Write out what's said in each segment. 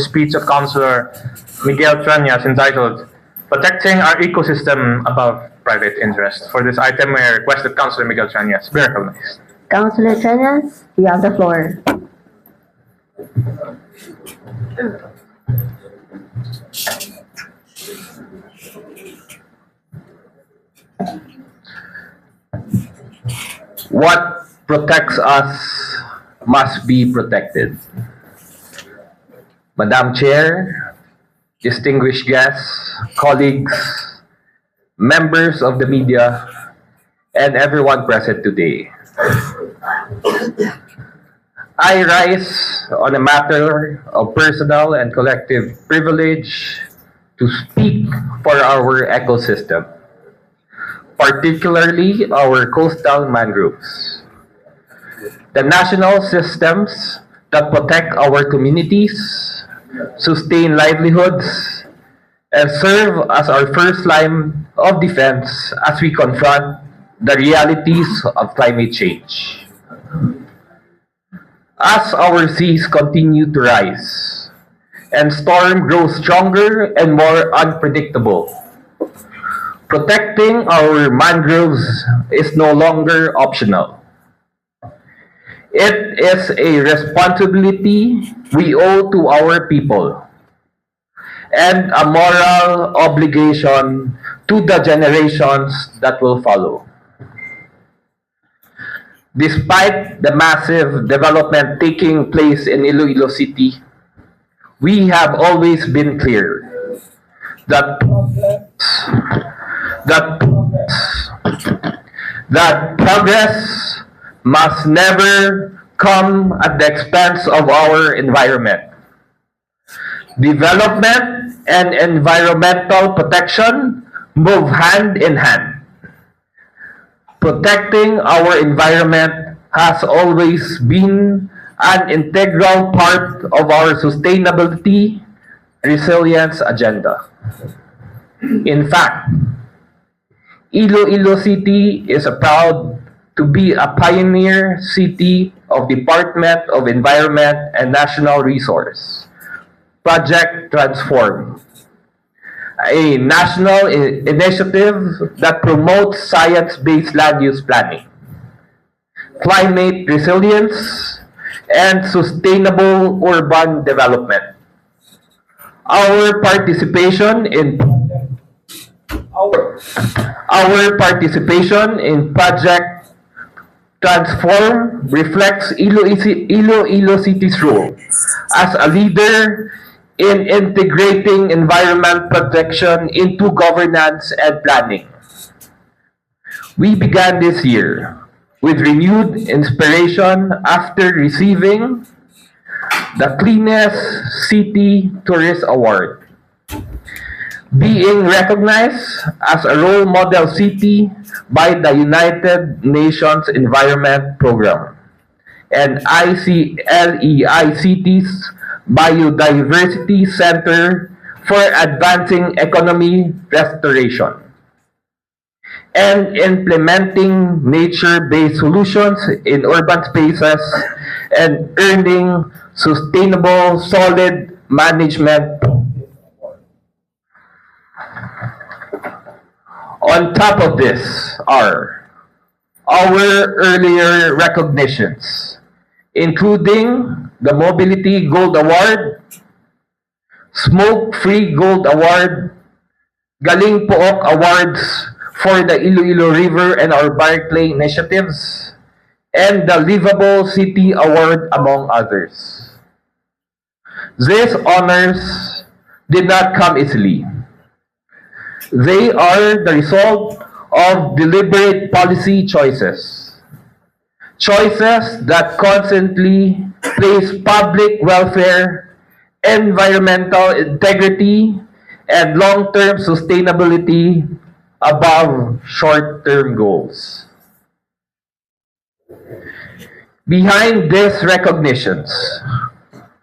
speech of Councilor Miguel Tranias entitled Protecting Our Ecosystem Above Private Interest. For this item, I request that Councilor Miguel Tranias be recognized. Councilor Trinas, you have the floor. What protects us must be protected. Madam Chair, distinguished guests, colleagues, members of the media, and everyone present today. I rise on a matter of personal and collective privilege to speak for our ecosystem, particularly our coastal mangroves. The national systems that protect our communities, sustain livelihoods, and serve as our first line of defense as we confront the realities of climate change. As our seas continue to rise and storm grows stronger and more unpredictable, protecting our mangroves is no longer optional. It is a responsibility we owe to our people and a moral obligation to the generations that will follow. Despite the massive development taking place in Iloilo City, we have always been clear that that that progress must never come at the expense of our environment. Development and environmental protection move hand in hand. Protecting our environment has always been an integral part of our sustainability resilience agenda. In fact, Iloilo City is proud to be a pioneer city of Department of Environment and National Resource, Project Transform, a national initiative that promotes science-based land use planning, climate resilience, and sustainable urban development. Our participation in Project Transform reflects Iloilo City's role as a leader in integrating environment protection into governance and planning. We began this year with renewed inspiration after receiving the Cleanest City Tourist Award, being recognized as a role model city by the United Nations Environment Program and ICLEICT's Biodiversity Center for Advancing Economy Restoration, and implementing nature-based solutions in urban spaces and earning sustainable solid management. On top of this are our earlier recognitions, including the Mobility Gold Award, Smoke Free Gold Award, Galing Pook Awards for the Iloilo River and our Barclay initiatives, and the Livable City Award, among others. These honors did not come easily. They are the result of deliberate policy choices. Choices that constantly place public welfare, environmental integrity, and long-term sustainability above short-term goals. Behind these recognitions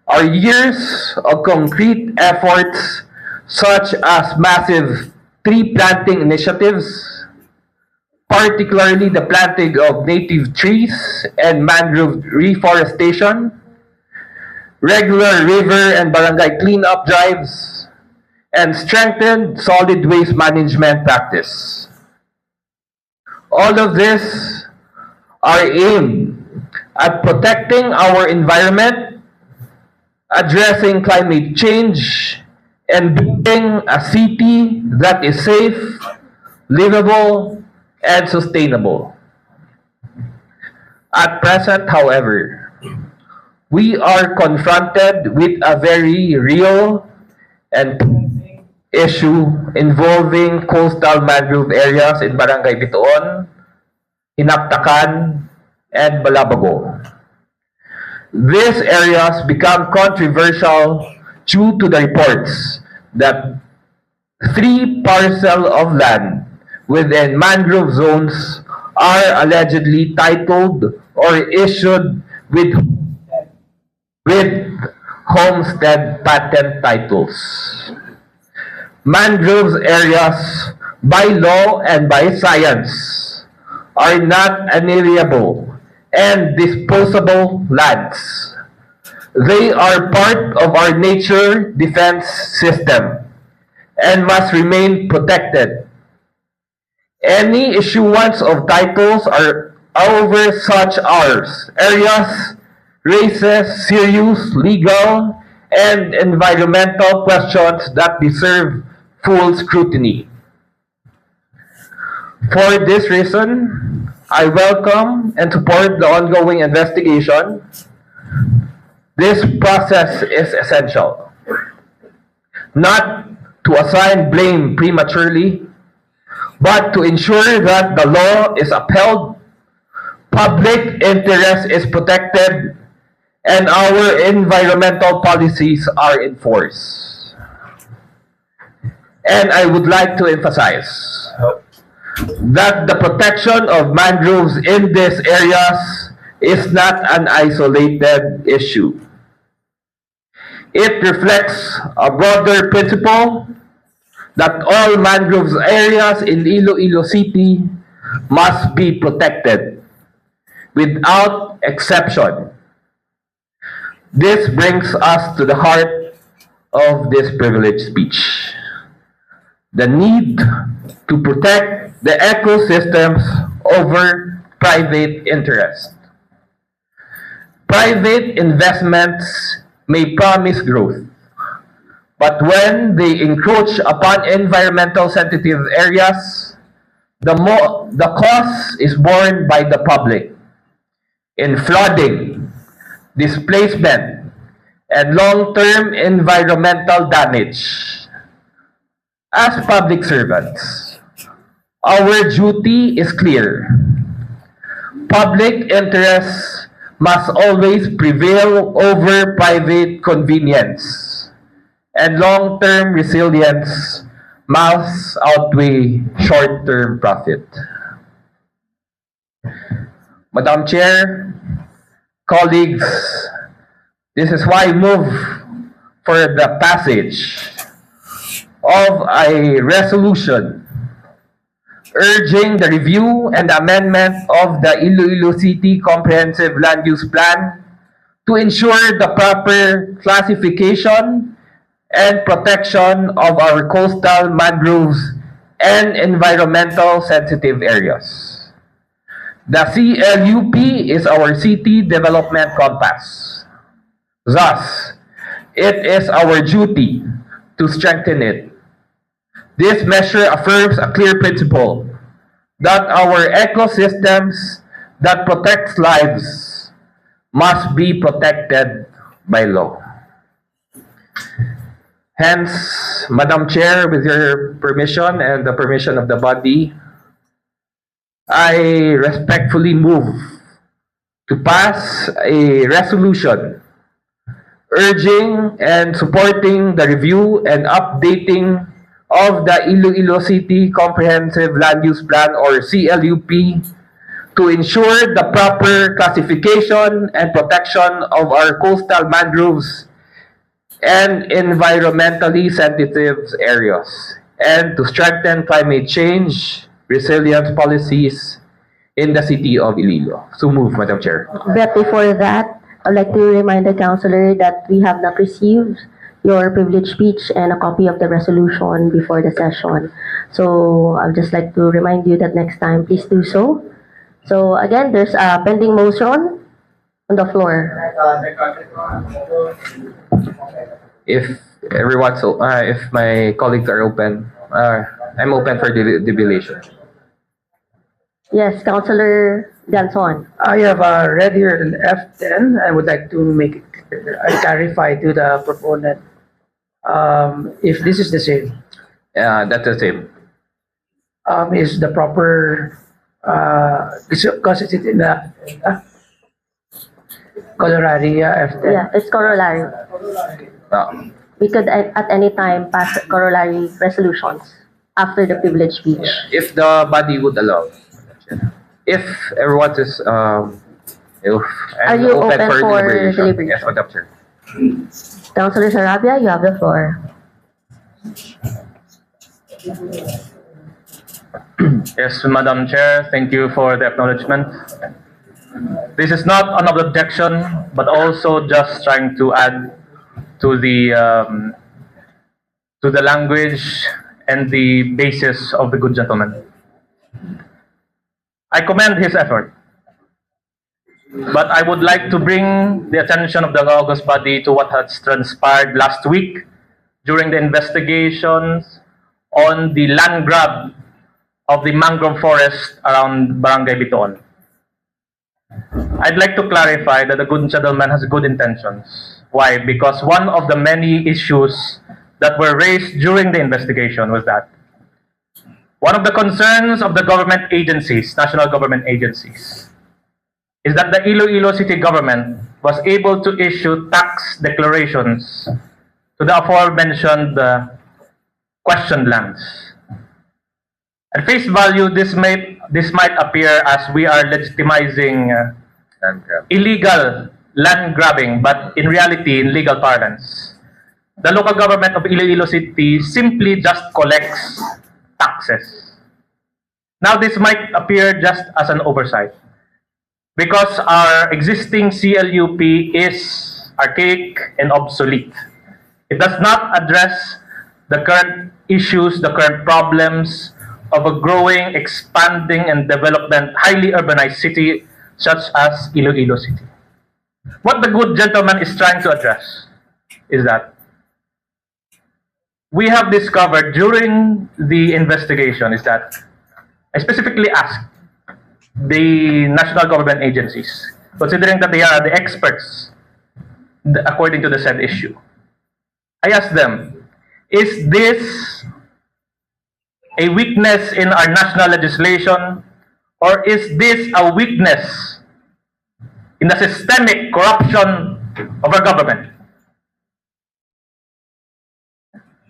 are years of concrete efforts such as massive tree planting initiatives, particularly the planting of native trees and mangrove reforestation, regular river and barangay cleanup drives, and strengthened solid waste management practice. All of this are aimed at protecting our environment, addressing climate change, and building a city that is safe, livable, and sustainable. At present, however, we are confronted with a very real and pressing issue involving coastal mangrove areas in Barangay Bitoon, Hinaptakan, and Balabago. These areas become controversial due to the reports that 3 parcels of land within mangrove zones are allegedly titled or issued with homestead patent titles. Mangrove areas, by law and by science, are not alienable and disposable lands. They are part of our nature defense system and must remain protected. Any issuance of titles are over such areas raises serious legal and environmental questions that deserve full scrutiny. For this reason, I welcome and support the ongoing investigation. This process is essential, not to assign blame prematurely, but to ensure that the law is upheld, public interest is protected, and our environmental policies are enforced. And I would like to emphasize that the protection of mangroves in these areas is not an isolated issue. It reflects a broader principle that all mangroves areas in Iloilo City must be protected without exception. This brings us to the heart of this privileged speech: the need to protect the ecosystems over private interest. Private investments may promise growth, but when they encroach upon environmental sensitive areas, the cost is borne by the public in flooding, displacement, and long-term environmental damage. As public servants, our duty is clear. Public interest must always prevail over private convenience, and long-term resilience must outweigh short-term profit. Madam Chair, colleagues, this is why I move for the passage of a resolution urging the review and amendment of the Iloilo City Comprehensive Land Use Plan to ensure the proper classification and protection of our coastal mangroves and environmental sensitive areas. The CLUP is our city development compass. Thus, it is our duty to strengthen it. This measure affirms a clear principle that our ecosystems that protect lives must be protected by law. Hence, Madam Chair, with your permission and the permission of the body, I respectfully move to pass a resolution urging and supporting the review and updating of the Iloilo City Comprehensive Land Use Plan, or CLUP, to ensure the proper classification and protection of our coastal mangroves and environmentally sensitive areas, and to strengthen climate change resilience policies in the city of Iloilo. So move, Madam Chair. But before that, I'd like to remind the councillor that we have not received your privilege speech and a copy of the resolution before the session. So I'd just like to remind you that next time, please do so. So again, there's a pending motion on the floor. If if my colleagues are open, I'm open for deliberation. Yes, Councillor Ganson. I have read here in F10. I would like to make it clarify to the proponent if this is the same. That's the same. Is the proper because it's in the corollary F10. Yeah, it's corollary. We could at any time pass corollary resolutions after the privilege speech. If the body would allow. If everyone is if Are I'm you open open for for deliberation. deliberation? Yes, Madam Chair. Councillor Sarabia, you have the floor. Yes, Madam Chair, thank you for the acknowledgement. This is not an objection, but also just trying to add to the language and the basis of the good gentleman. I commend his effort, but I would like to bring the attention of the August body to what has transpired last week during the investigations on the land grab of the mangrove forest around Barangay Bitoon. I'd like to clarify that the good gentleman has good intentions. Why? Because one of the many issues that were raised during the investigation was that one of the concerns of the government agencies, national government agencies, is that the Iloilo city government was able to issue tax declarations to the aforementioned questioned lands. At face value, this might appear as we are legitimizing illegal land grabbing, but in reality, in legal parlance, the local government of Iloilo City simply just collects taxes. Now, this might appear just as an oversight because our existing CLUP is archaic and obsolete. It does not address the current issues, the current problems of a growing, expanding, and development, highly urbanized city such as Iloilo City. What the good gentleman is trying to address is that we have discovered during the investigation is that I specifically asked the national government agencies, considering that they are the experts according to the said issue. I asked them, is this a weakness in our national legislation, or is this a weakness in the systemic corruption of our government?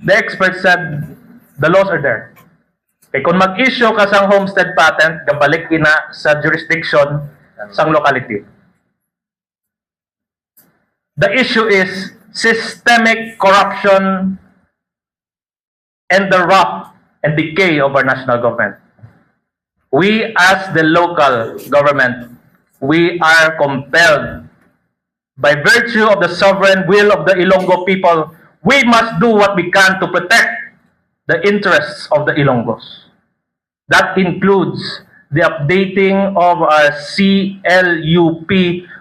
The experts said the laws are there. Kaya kung mag-issue ka sang homestead patent, gabalik ina sa jurisdiction sang locality. The issue is systemic corruption and the rot and decay of our national government. We as the local government, we are compelled by virtue of the sovereign will of the Ilonggo people, we must do what we can to protect the interests of the Ilonggos. That includes the updating of our CLUP.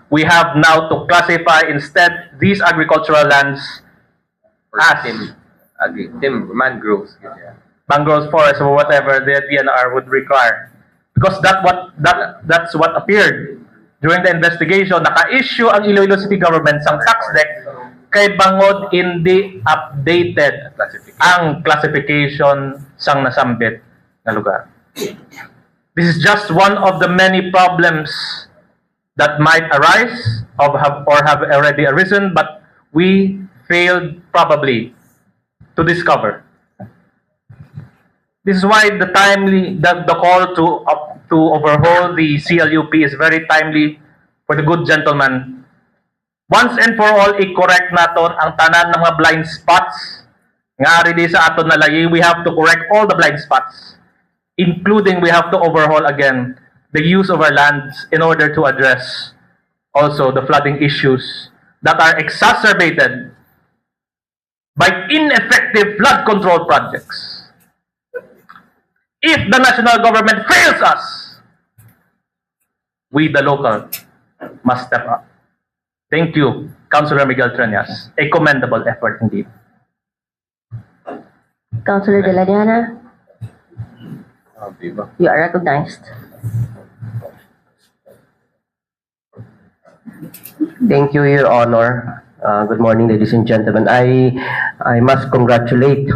We have now to classify instead these agricultural lands as mangroves, forests, or whatever the DNR would require. Because that's what appeared during the investigation. Naka-issue ang Iloilo City Government sang tax deck kay bangod hindi updated ang classification sang nasambit na lugar. This is just one of the many problems that might arise or have already arisen, but we failed probably to discover. This is why the call to overhaul the CLUP is very timely for the good gentleman. Once and for all, i-correct naton ang tanan ng mga blind spots. Nga di sa aton nalayi, we have to correct all the blind spots, including we have to overhaul again the use of our lands in order to address also the flooding issues that are exacerbated by ineffective flood control projects. If the national government fails us, we the local must step up. Thank you, Councilor Miguel Treñas. A commendable effort indeed. Councilor De La Llana, you are recognized. Thank you, Your Honor. Good morning, ladies and gentlemen. I must congratulate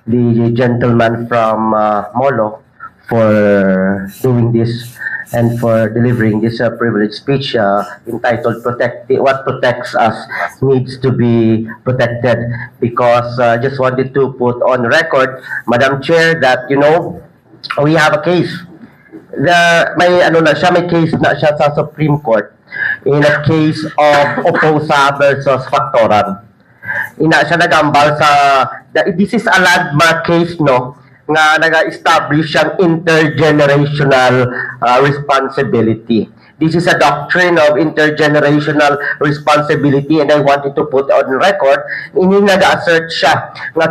the gentleman from Molo for doing this and for delivering this privileged speech entitled What Protects Us Needs to Be Protected. Because I just wanted to put on record, Madam Chair, that, you know, we have a case. May case na siya sa Supreme Court in a case of Oposa versus Factoran. Ina siya nagambal this is a landmark case, no, nga naga-establish ang intergenerational responsibility. This is a doctrine of intergenerational responsibility, and I wanted to put on record, ini nag-assert siya nga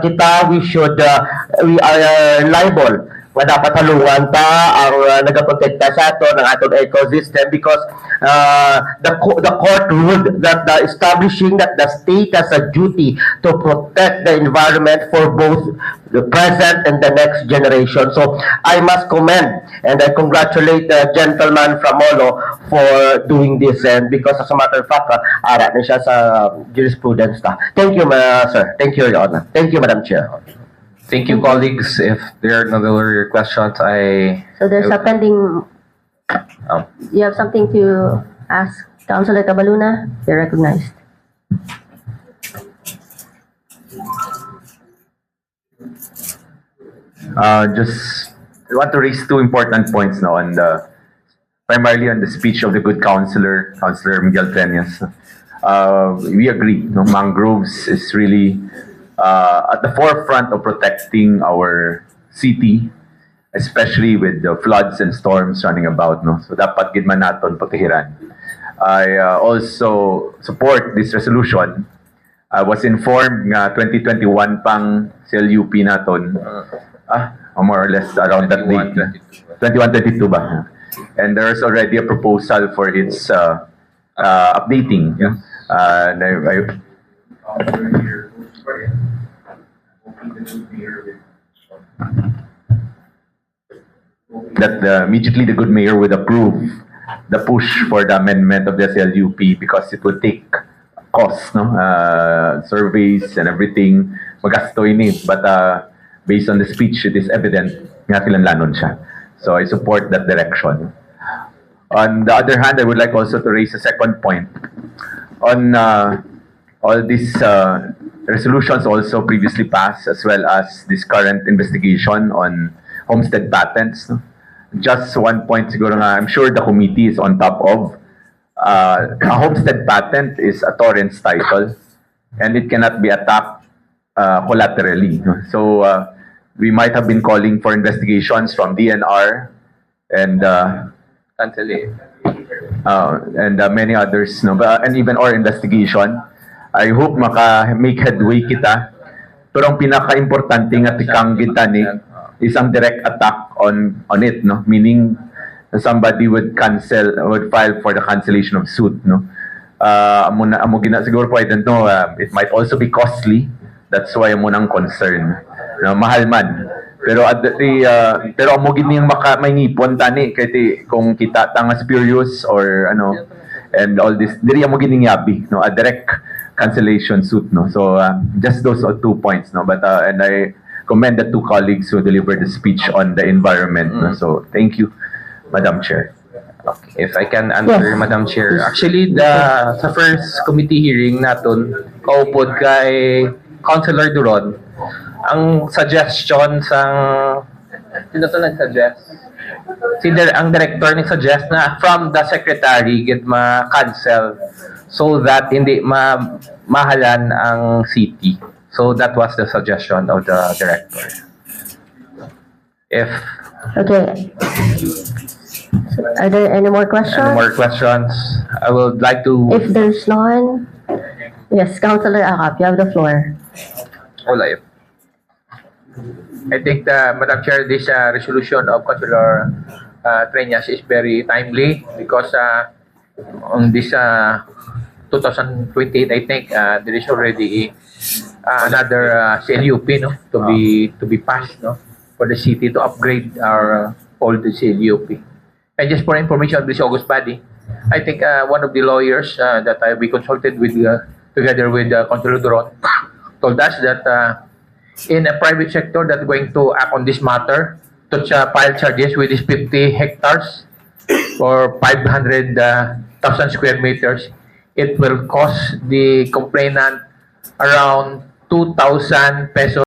we are liable nga dapat halungan ta ang nagaprotekta sa ato ng atong ecosystem because the court ruled that establishing that the state has a duty to protect the environment for both the present and the next generation. So I must commend and I congratulate the gentleman from Molo for doing this, and because as a matter of fact, ara na siya sa jurisprudence ta. Thank you, sir. Thank you, Your Honor. Thank you, Madam Chair. Thank you, colleagues. If there are no other questions, So there's a pending. You have something to ask, Councilor Cabaluna? You're recognized. Just I want to raise two important points now primarily on the speech of the good Councilor Miguel Treñas. We agree, no, mangroves is really at the forefront of protecting our city, especially with the floods and storms running about, no. So dapat gid man naton pagkahiran. I also support this resolution. I was informed nga 2021 pang CLUP naton. More or less around that date. 21-22 ba? And there's already a proposal for its updating. And that immediately the good mayor would approve the push for the amendment of the SLUP because it would take costs, no, surveys and everything, magasto ini. But based on the speech, it is evident nga kinahanglan siya. So I support that direction. On the other hand, I would like also to raise a second point on all these resolutions also previously passed, as well as this current investigation on homestead patents. No? Just one point siguro nga, I'm sure the committee is on top of. A homestead patent is a torrents title, and it cannot be attacked collaterally. No? So we might have been calling for investigations from DNR and many others, no? And even our investigation. I hope make headway kita. Pero ang pinaka-importante nga tikang gitani is ang direct attack on it, no? Meaning somebody would file for the cancellation of suit, no? Amo gina siguro po, I don't know, it might also be costly. That's why amo nang concern. No, mahal man. Pero pero amo gini yung may ngipon tani kay kung kita tanga spurious or ano, and all this diri amo gining yabi, no, a direct cancellation suit, no. So just those are 2 points, no. But and I commend the two colleagues who delivered the speech on the environment, no? So thank you, Madam Chair. Okay, if I can answer, Madam Chair. Actually, sa first committee hearing naton, kaupod kay Councilor Duron, ang suggestion sino to nag-suggest? Ang director nag-suggest na from the secretary get ma-cancel so that hindi mahalan ang city. So that was the suggestion of the director. Okay. So Are there any more questions? Any more questions? I would like to. If there's none, yes, Councilor Akap, you have the floor. Wala yun. I think, Madam Chair, this resolution of Councilor Treñas is very timely because on this 2028, I think there is already another CLUP, no, to be passed, no, for the city to upgrade our old CLUP. And just for information of this August body, I think one of the lawyers that we consulted with together with Councilor Duron told us that in a private sector that's going to act on this matter to file charges with these 50 hectares or 500,000 square meters, it will cost the complainant around 2,000 pesos